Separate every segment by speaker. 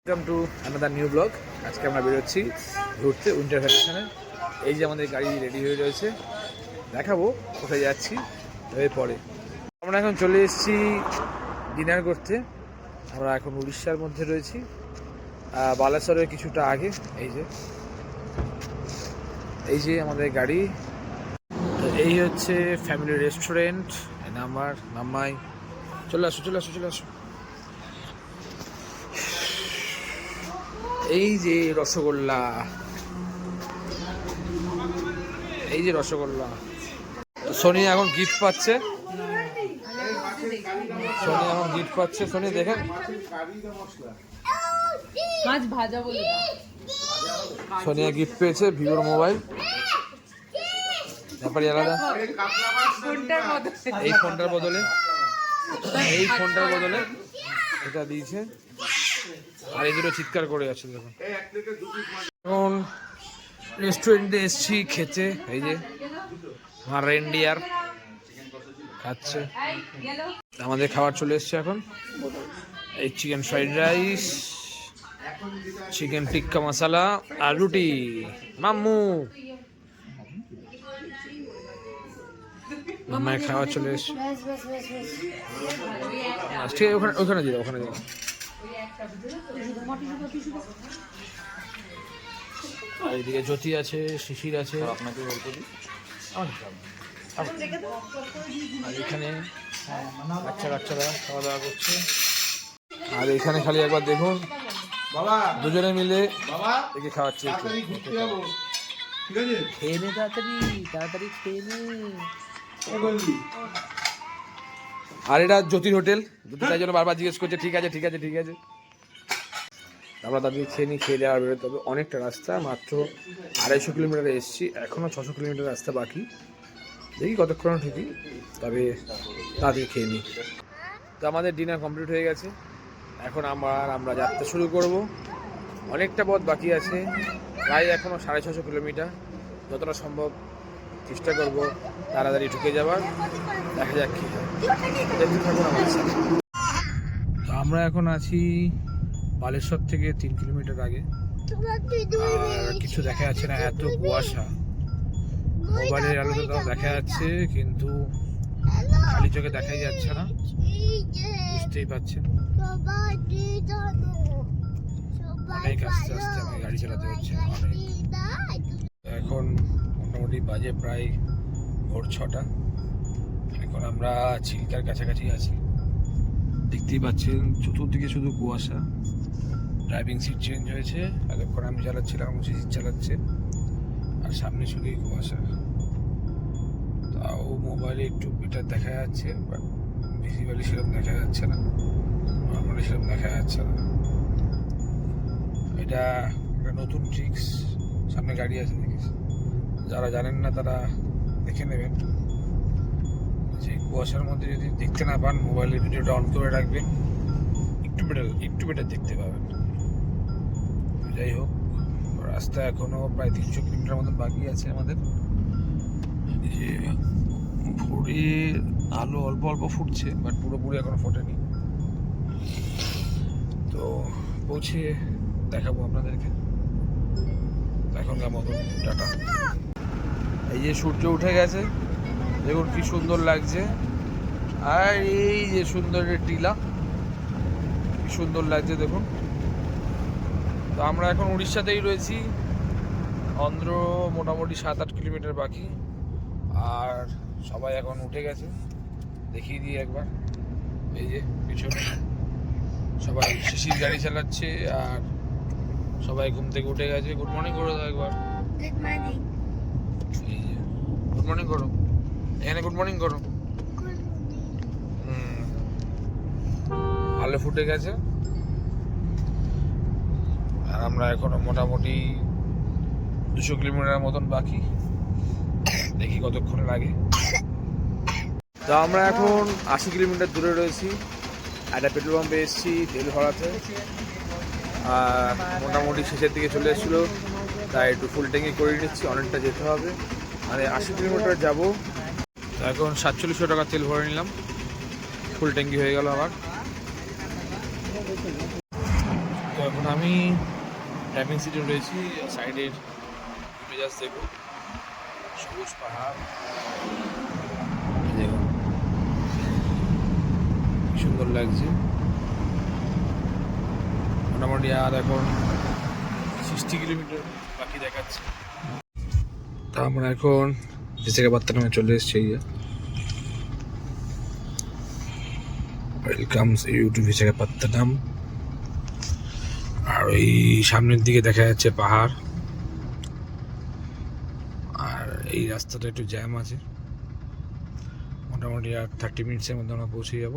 Speaker 1: Welcome to another new blog. আজকে আমরা বেরোচ্ছি ঘুরতে উইন্টার ভ্যাকেশনে। এই যে আমাদের গাড়ি রেডি হয়ে রয়েছে, দেখাবো কোথায় যাচ্ছি পরে। আমরা এখন চলে এসেছি ডিনার করতে। আমরা এখন উড়িষ্যার মধ্যে রয়েছি, বালেশ্বরের কিছুটা আগে। এই যে আমাদের গাড়ি। তো এই হচ্ছে ফ্যামিলি রেস্টুরেন্ট। নাম্মাই চলে আসো। এই যে রসগোল্লা, সোনি এখন গিফট পাচ্ছে। সোনি দেখেন, সোনিয়া গিফট পেয়েছে ভিভোর মোবাইল। ব্যাপারই আলাদা। এই ফোনটার বদলে এটা দিয়েছে। আর এই দুটো চিৎকার করে আছে দেখুন। এখন রেস্টুরেন্টে এসছি খেতে। এই যে আমার রেন্ডিয়ার খাচ্ছে। আমাদের খাবার চলে এসছে এখন। এই চিকেন ফ্রাইড রাইস, চিকেন টিক্কা মশলা আর রুটি। মাম্মার খাবার চলে এসছে। ঠিক আছে, ওখানে দিয়ে ওখানে দিয়ে। আর এদিকে জ্যোতি আছে, শিশির আছে। আপনাকে বলতে দিই। আর এখানে বাচ্চারা খাওয়া দাওয়া করছে। আর এখানে খালি একবার দেখুন, দুজনে মিলে একে খাওয়াচ্ছে। খেয়ে নে তাড়াতাড়ি খেয়ে নে। আর এটা জ্যোতির হোটেল। তাই জন্য বারবার জিজ্ঞেস করছে ঠিক আছে। আমরা তাদের খেয়ে দেওয়া বেরোতে হবে। অনেকটা রাস্তা, মাত্র 250 কিলোমিটার এসেছি, এখনও 600 কিলোমিটার রাস্তা বাকি। দেখি কতক্ষণ ঠিকই, তবে তাদের খেয়ে নিই। তো আমাদের ডিনার কমপ্লিট হয়ে গেছে। এখন আমরা যাত্রা শুরু করব। অনেকটা পথ বাকি আছে, প্রায় এখনও 650 কিলোমিটার। যতটা সম্ভব চেষ্টা করব তাড়াতাড়ি ঢুকে যাবার। দেখা যাক কী হয়। দেখতে থাকুন আমাদের সাথে। তো আমরা এখন আছি বালেশ্বর থেকে 3 কিলোমিটার আগে। আর কিছু দেখা যাচ্ছে না, এত কুয়াশা। মোবাইলের আলোতে তাও দেখা যাচ্ছে, কিন্তু খালি চোখে দেখাই যাচ্ছে না। বুঝতেই পারছেন, অনেক আস্তে আমাকে গাড়ি চালাতে হচ্ছে। এখন মোটামুটি বাজে প্রায় ভোর 6টা। এখন আমরা চিল্কার কাছাকাছি আছি। দেখতেই পাচ্ছেন চতুর্দিকে শুধু কুয়াশা। ড্রাইভিং সিট চেঞ্জ হয়েছে, এতক্ষণ আমি চালাচ্ছিলাম, সিট চালাচ্ছে। আর সামনে শুধুই কুয়াশা। তাও মোবাইলে একটু বেটার দেখা যাচ্ছে, বাট ভিজিবলি সেরকম দেখা যাচ্ছে না, নর্মালি সেরকম দেখা যাচ্ছে না। এটা একটা নতুন ট্রিক্স। সামনে গাড়ি আছে দেখিস, যারা জানেন না তারা দেখে নেবেন। যে কুয়াশার মধ্যে যদি দেখতে না পান, মোবাইলের ভিডিওটা অন করে রাখবেন, একটু বেটার দেখতে পাবেন। যাই হোক, রাস্তা এখনো প্রায় 300 কিলোমিটার মতন বাকি আছে আমাদের। যে ভোরের আলো অল্প ফুটছে, বাট পুরোপুরি এখনো ফোটেনি। তো পৌঁছে দেখাবো আপনাদেরকে। এখনকার মতন টাটা। এই যে সূর্য উঠে গেছে, দেখুন কি সুন্দর লাগছে। আর এই যে সুন্দরের টিলা, কি সুন্দর লাগছে দেখুন। তো আমরা এখন উড়িষ্যাতেই রয়েছি। অন্ধ্র মোটামুটি 7-8 কিলোমিটার বাকি। আর সবাই এখন উঠে গেছে, দেখিয়ে দিই একবার। এই যে পিছনে সবাই শিশির গাড়ি চালাচ্ছে, আর সবাই ঘুম থেকে উঠে গেছে। গুড মর্নিং করো একবার। এই যে গুড মর্নিং করো, এখানে গুড মর্নিং করো। আলো ফুটে গেছে। আর আমরা এখনো মোটামুটি 200 কিলোমিটার মতন বাকি। দেখি কতক্ষণ লাগে। তো আমরা এখন 80 কিলোমিটার দূরে রয়েছি। একটা পেট্রোল পাম্পে এসেছি তেল ভরাতে। আর মোটামুটি শেষের দিকে চলে এসেছিলো, তাই একটু ফুল ট্যাঙ্কি করে নিচ্ছি। অনেকটা যেতে হবে, মানে 80 কিলোমিটার যাবো। এখন 4700 টাকা তেল ভরে নিলাম, ফুল ট্যাঙ্কি হয়ে গেল আমার। তো এখন আমি ড্রাইভিং সিটে রয়েছি, সাইডের মেজাজ দেখো, সবুজ পাহাড় দেখো কি সুন্দর লাগছে। মোটামুটি আর এখন 60 কিলোমিটার বাকি দেখাচ্ছে। তা আমরা এখন বিশাখাপত্তনমে চলে এসেছি। Welcome you to Visakhapatnam. আর ওই সামনের দিকে দেখা যাচ্ছে পাহাড়, আর এই রাস্তাটা একটু জ্যাম আছে। মোটামুটি আর 30 মিনিটসের মধ্যে আমরা পৌঁছে যাব।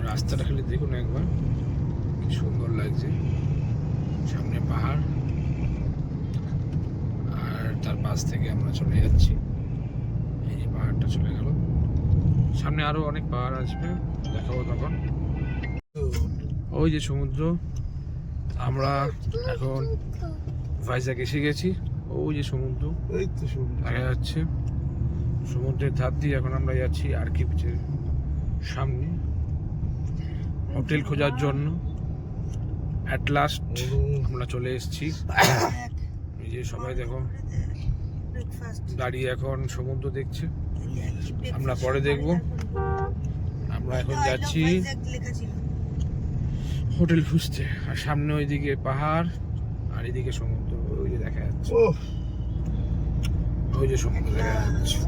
Speaker 1: রাস্তাটা খালি দেখুন একবার, কি সুন্দর লাগছে। সামনে পাহাড়, আর তার পাশ থেকে আমরা চলে যাচ্ছি। এই যে পাহাড়টা চলে গেল, সামনে আরো অনেক পাহাড় আসবে, দেখাবো তখন। ওই যে সমুদ্র, আমরা এখন ভাইজাগ এসে গেছি। ওই যে সমুদ্র দেখা যাচ্ছে, সমুদ্রের ধার দিয়ে এখন আমরা যাচ্ছি আরকি বিচের সামনে হোটেল খোঁজার জন্য। অ্যাট লাস্ট আমরা চলে এসেছি। এই যে সবাই দেখো দাঁড়িয়ে এখন সমুদ্র দেখছে, আমরা পরে দেখবো। আমরা এখন যাচ্ছি হোটেল খুঁজতে, আর সামনে ওইদিকে পাহাড় আর এদিকে সমুদ্র। ওই যে দেখা যাচ্ছে, ওই যে সমুদ্র দেখা যাচ্ছে।